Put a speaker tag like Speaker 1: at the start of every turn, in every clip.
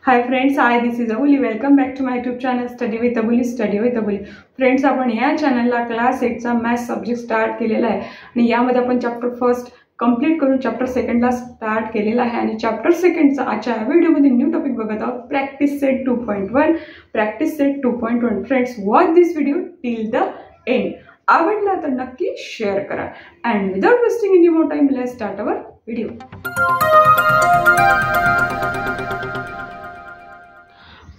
Speaker 1: High friends, this is Abuli. Welcome back to my YouTube channel study with Abuli. Friends, आपण या चॅनलला class 8चा maths subject start केलेला आहे आणि यामध्ये आपण चॅप्टर फर्स्ट कंप्लीट करून चॅप्टर सेकंडला स्टार्ट केलेला आहे आणि चॅप्टर सेकंडचा आजच्या व्हिडिओमध्ये न्यू टॉपिक बघत आहोत, practice set 2.1. Practice set 2.1. Friends, watch this video till the end. आवडला तर नक्की शेअर करा. And without wasting any more time, let's start our video.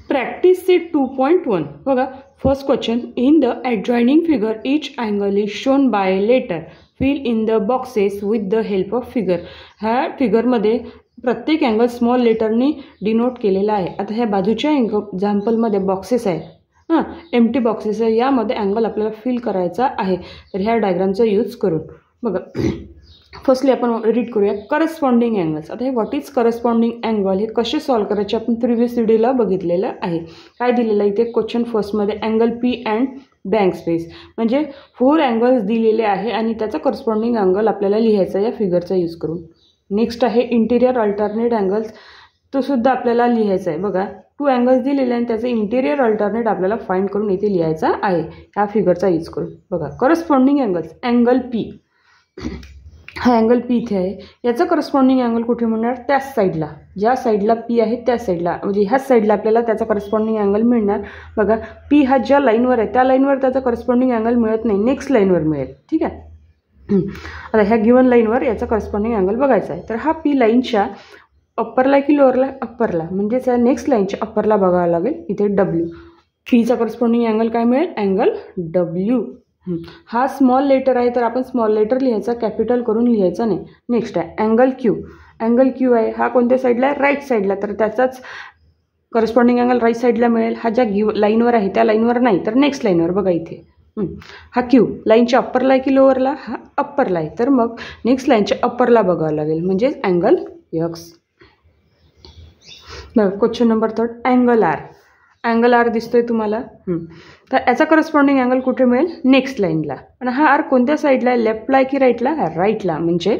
Speaker 1: Practice set 2.1. बघा, first question. In the adjoining figure each angle is shown by a letter. Fill in the boxes with the help of figure. ह्या फिगरमध्ये प्रत्येक angle small लेटरनी denote केलेला आहे. आता ह्या बाजूच्या एक्झाम्पलमध्ये boxes आहे, empty boxes आहे. यामध्ये अँगल आपल्याला फिल करायचा आहे. तर ह्या डायग्रामचा यूज करून बघा, फर्स्टली आपण रीड करूया करस्पॉन्डिंग अँगल्स. आता हे व्हॉट इज करस्पॉन्डिंग अँगल, हे कसे सॉल्व करायचे आपण प्रिव्हियस व्हिडिओला बघितलेलं आहे. काय दिलेलं आहे इथे क्वेश्चन फर्स्टमध्ये, angle P and blank space, म्हणजे 4 अँगल्स दिलेले आहे आणि त्याचा करस्पॉन्डिंग अँगल आपल्याला लिहायचा या फिगरचा यूज करून. नेक्स्ट आहे इंटिरियर अल्टरनेट अँगल्स, तो सुद्धा आपल्याला लिहायचा आहे. बघा, 2 अँगल्स दिलेले आणि त्याचं इंटिरियर अल्टरनेट आपल्याला फाइंड करून इथे लिहायचा आहे ह्या फिगरचा यूज करून. बघा, करस्पॉन्डिंग अँगल्स, अँगल पी, हा अँगल पी इथे आहे. याचा करस्पॉन्डिंग अँगल कुठे मिळणार, त्याच साईडला, ज्या साईडला पी आहे त्याच साईडला, म्हणजे ह्याच साईडला आपल्याला त्याचा करस्पॉन्डिंग अँगल मिळणार. बघा, पी हा ज्या लाईनवर आहे त्या लाईनवर त्याचा करस्पॉन्डिंग अँगल मिळत नाही, नेक्स्ट लाईनवर मिळेल. ठीक आहे. आता ह्या गिवन लाईनवर याचा करस्पॉन्डिंग अँगल बघायचा आहे. तर हा पी लाईनच्या अप्परला की लोअरला, अप्परला, म्हणजेच या नेक्स्ट लाईनच्या अप्परला बघावं लागेल. इथे डब्ल्यू, पीचा करस्पॉन्डिंग अँगल काय मिळेल, अँगल डब्ल्यू. हा स्मॉल लेटर आहे तर आपण स्मॉल लेटर लिहायचा, कॅपिटल करून लिहायचा नाही. नेक्स्ट आहे अँगल क्यू. अँगल क्यू आहे, हा कोणत्या साईडला आहे, राईट साईडला, तर त्याचाच करस्पॉन्डिंग अँगल राईट साईडला मिळेल. हा ज्या लाईनवर आहे त्या लाईनवर नाही तर नेक्स्ट लाईनवर. बघा इथे हा क्यू लाईनच्या अप्परला आहे की लोअरला, हा अप्परला आहे, तर मग नेक्स्ट लाईनच्या अप्परला बघावं लागेल, म्हणजेच अँगल यक्स. बघा, question number 3, angle R. Angle R दिसतोय तुम्हाला, तर याचा करस्पॉन्डिंग अँगल कुठे मिळेल, नेक्स्ट लाईनला. पण हा आर कोणत्या साईडला आहे, लेफ्टला आहे की राईटला, राईटला, म्हणजे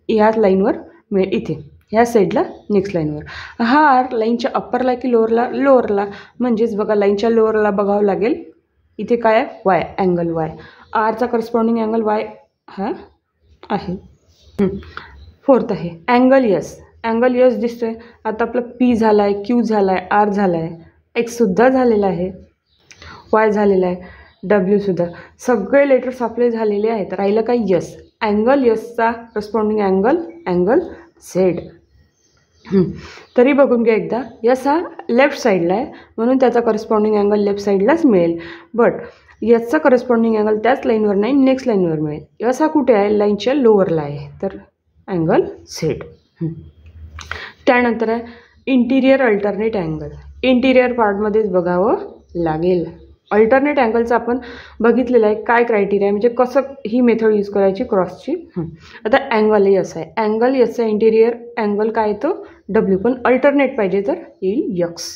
Speaker 1: ह्याच लाईनवर मिळेल, इथे ह्या साईडला नेक्स्ट लाईनवर. हा आर लाईनच्या अप्परला की लोअरला, लोअरला, म्हणजेच बघा लाईनच्या लोअरला बघावं लागेल. इथे काय आहे, वाय, अँगल वाय. आरचा करस्पॉन्डिंग अँगल वाय हा आहे. 4th आहे अँगल यस. अँगल यस दिसतोय. आता आपलं पी झाला आहे, क्यू झाला आहे, आर झाला आहे, एक्ससुद्धा झालेला आहे, वाय झालेला आहे, डब्ल्यूसुद्धा, सगळे लेटर्स आपले झालेले आहेत. राहिलं काय, यस. अँगल यसचा करस्पॉन्डिंग अँगल, अँगल झेड. तरी बघून घ्या एकदा, यस हा लेफ्ट साईडला आहे म्हणून त्याचा करस्पॉन्डिंग अँगल लेफ्ट साईडलाच मिळेल. बट यसचा करस्पॉन्डिंग अँगल त्याच लाईनवर नाही, नेक्स्ट लाईनवर मिळेल. यस हा कुठे आहे, लाईनच्या लोअरला आहे, तर अँगल झेड. त्यानंतर आहे इंटिरियर अल्टरनेट अँगल. इंटिरियर पार्टमध्येच बघावं लागेल. अल्टरनेट अँगलचं आपण बघितलेलं आहे, काय क्रायटेरिया, म्हणजे कसं ही मेथड यूज करायची क्रॉसची. आता अँगल यस आहे, अँगल यसचा इंटिरियर अँगल काय येतो, डब्ल्यू, पण अल्टरनेट पाहिजे तर येईल यक्स.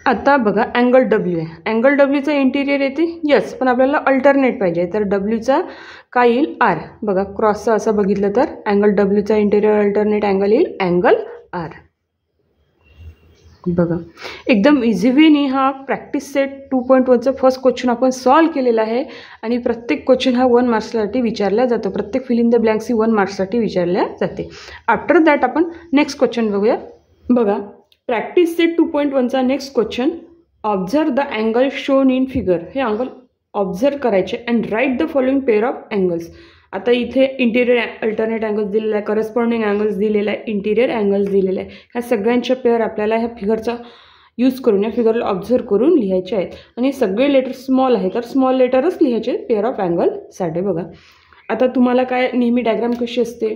Speaker 1: आता बघा अँगल डब्ल्यू आहे, अँगल डब्ल्यूचा इंटिरियर येते यस, पण आपल्याला अल्टरनेट पाहिजे तर डब्ल्यूचा काय येईल, आर. बघा, क्रॉसचं असं बघितलं तर अँगल डब्ल्यूचा इंटिरियर अल्टरनेट अँगल येईल अँगल आर. बघा, एकदम इझी वेनी हा प्रॅक्टिस सेट 2.1चा फर्स्ट क्वेश्चन आपण सॉल्व केलेला आहे आणि प्रत्येक क्वेश्चन हा 1 मार्क्ससाठी विचारला जातो. प्रत्येक फिल इन द ब्लँक्स ही 1 मार्क्ससाठी विचारल्या जाते. आफ्टर दॅट आपण नेक्स्ट क्वेश्चन बघूया. बघा, प्रॅक्टिस सेट 2.1चा next question, observe the angle shown in figure. हे अँगल ऑब्झर्व करायचे and write the following pair of angles. आता इथे इंटिरियर अल्टरनेट अँगल्स दिलेला आहे, करस्पॉन्डिंग अँगल्स दिलेला आहे, इंटिरियर अँगल्स दिलेले आहे. ह्या सगळ्यांच्या पेअर आपल्याला ह्या फिगरचा यूज करून या फिगरला ऑब्झर्व करून लिहायचे आहेत आणि सगळे लेटर स्मॉल आहे तर स्मॉल लेटरच लिहायचे पेअर ऑफ अँगलसाठी. बघा, आता तुम्हाला काय नेहमी डायग्राम कशी असते,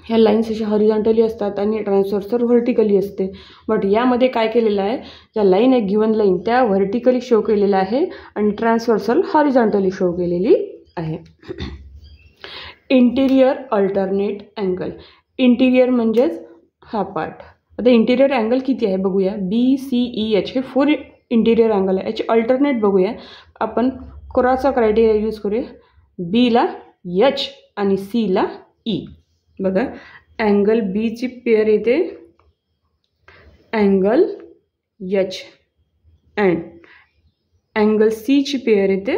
Speaker 1: ह्या लाईन्स अशा हॉरिझॉन्टली असतात आणि ट्रान्सव्हर्सल व्हर्टिकली असते. बट यामध्ये काय केलेलं आहे, ज्या लाईन आहे गिवन लाईन त्या व्हर्टिकली शो केलेला आहे आणि ट्रान्सव्हर्सल हॉरिझॉन्टली शो केलेली आहे. Interior alternate angle. इंटिरियर म्हणजेच हा पार्ट. आता इंटिरियर अँगल किती आहे बघूया, BCEH हे 4 इंटिरियर अँगल आहे. याचे अल्टरनेट बघूया आपण. क्रॉसचा क्रायटेरिया यूज करूया. बीला H आणि सीला E. बघा, अँगल बीची पेअर येते angle H and angle C ची पेअर येते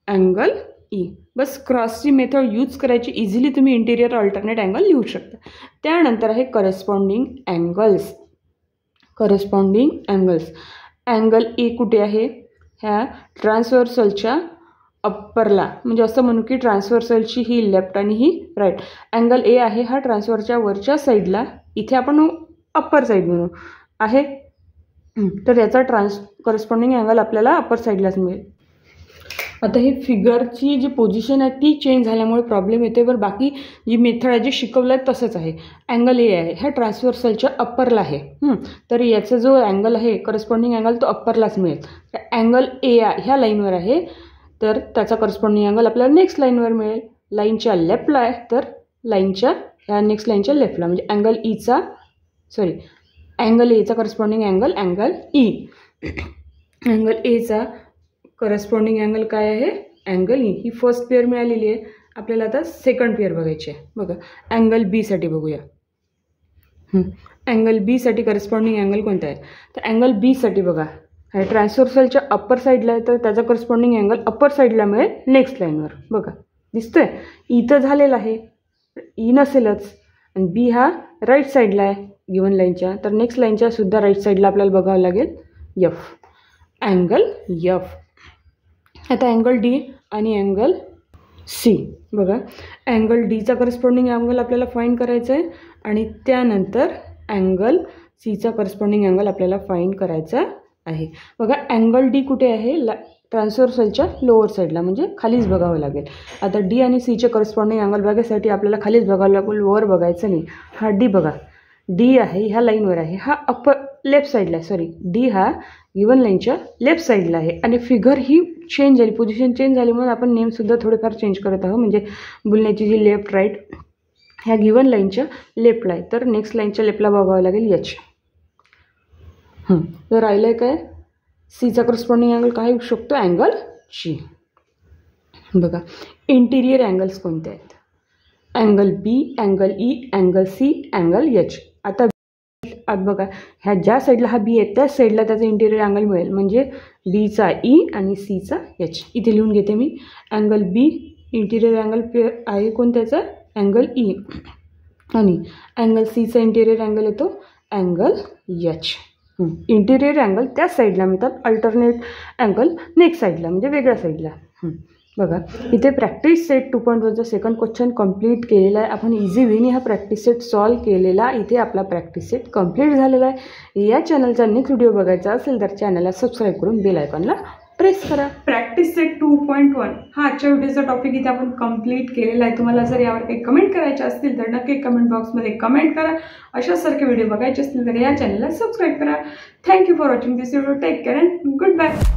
Speaker 1: अँगल ई. बस क्रॉसची मेथड यूज करायची, इझिली तुम्ही इंटिरियर अल्टरनेट अँगल लिहू शकता. त्यानंतर आहे corresponding angles. Corresponding angles, angle A कुठे आहे? ह्या ट्रान्सव्हर्सलच्या अप्परला, म्हणजे असं म्हणू की ट्रान्सव्हर्सलची ही लेफ्ट आणि ही राईट. अँगल ए आहे हा ट्रान्सव्हरच्या वरच्या साईडला, इथे आपण अप्पर साईड म्हणू आहे. तर याचा करस्पॉन्डिंग अँगल आपल्याला अप्पर साईडलाच मिळेल. आता ही फिगरची जी पोझिशन आहे ती चेंज झाल्यामुळे प्रॉब्लेम येते, बरं बाकी जी मेथड आहे जे शिकवलं आहे तसंच आहे. अँगल ए आहे ह्या ट्रान्सव्हर्सलच्या अप्परला आहे, तर याचा जो अँगल आहे करस्पॉन्डिंग अँगल तो अप्परलाच मिळेल. अँगल ए ह्या लाईनवर आहे, तर त्याचा करस्पॉन्डिंग अँगल आपल्याला नेक्स्ट लाईनवर मिळेल. लाईनच्या लेफ्टला आहे तर लाईनच्या ह्या नेक्स्ट लाईनच्या लेफ्टला, म्हणजे अँगल एचा करस्पॉन्डिंग अँगल ई. अँगल एचा करस्पॉन्डिंग अँगल काय आहे? Angle E. ही फर्स्ट पेअर मिळालेली आहे, आपल्याला आता सेकंड पेअर बघायची आहे. बघा अँगल बीसाठी बघूया. अँगल बीसाठी करस्पॉन्डिंग अँगल कोणता आहे? तर अँगल बीसाठी बघा ट्रान्सव्हर्सलच्या अप्पर साईडला आहे, तर त्याचा करस्पॉन्डिंग अँगल अप्पर साईडला मिळेल नेक्स्ट लाईनवर. बघा दिसतोय, ई तर झालेला आहे, ई नसेलच, आणि बी हा राईट साईडला आहे गिवन लाईनच्या, तर नेक्स्ट लाईनच्या सुद्धा राईट साईडला आपल्याला बघावं लागेल एफ, अँगल एफ. आता अँगल डी आणि अँगल सी बघा. अँगल डीचा करस्पॉन्डिंग अँगल आपल्याला फाईंड करायचा आहे आणि त्यानंतर अँगल सीचा करस्पॉन्डिंग अँगल आपल्याला फाईंड करायचा आहे. बघा अँगल डी कुठे आहे? ट्रान्सव्हर्सलच्या लोअर साईडला, म्हणजे खालीच बघावं लागेल. आता डी आणि सीचे करस्पॉन्डिंग अँगल बघायसाठी आपल्याला खालीच बघावं लागेल, वर बघायचं नाही. हा डी बघा, डी आहे ह्या लाईनवर आहे, हा अप्पर लेफ्ट साईडला आहे, सॉरी डी हा गिवन लाईनच्या लेफ्ट साईडला आहे. आणि फिगर ही चेंज झाली, पोझिशन चेंज झाली म्हणून आपण नेमसुद्धा थोडेफार चेंज करत आहोत. म्हणजे बोलण्याची जी लेफ्ट राईट ह्या गिवन लाईनच्या लेफ्टला आहे, तर नेक्स्ट लाईनच्या लेफ्टला बघावं लागेल एच. तर राहिलं आहे काय? सीचा करस्पॉन्डिंग अँगल काय होऊ शकतो? Angle G. बघा इंटिरियर अँगल्स कोणते आहेत? Angle B, angle E, angle C, angle H. आता बघा ह्या ज्या साईडला हा बी आहे त्याच साईडला त्याचा इंटिरियर अँगल मिळेल, म्हणजे बीचा ई आणि सीचा एच. इथे लिहून घेते मी. अँगल बी इंटिरियर अँगल आहे कोणत्याचा? Angle E. आणि अँगल सीचा इंटिरियर अँगल येतो अँगल एच. इंटिरियर अँगल त्याच साईडला मिळतात, अल्टरनेट अँगल नेक्स्ट साईडला, म्हणजे वेगळ्या साईडला. बघा इथे प्रॅक्टिस सेट 2.1चा सेकंड क्वेश्चन कंप्लीट केलेला आहे. आपण इझी वेने हा प्रॅक्टिस सेट सॉल्व केलेला. इथे आपला प्रॅक्टिस सेट कंप्लीट झालेला आहे. या चॅनलचा नेक्स्ट व्हिडिओ बघायचा असेल तर चॅनलला सबस्क्राईब करून बेल आयकॉनला प्रेस करा. प्रॅक्टिस सेट 2.1 हा आजच्या व्हिडिओचा टॉपिक इथे आपण कंप्लीट केलेला आहे. तुम्हाला जर यावर काही कमेंट करायचे असतील तर नक्की कमेंट बॉक्समध्ये कमेंट करा. अशासारखे व्हिडिओ बघायचे असतील तर या चॅनलला सबस्क्राईब करा. Thank you for watching this video. Take care and good bye.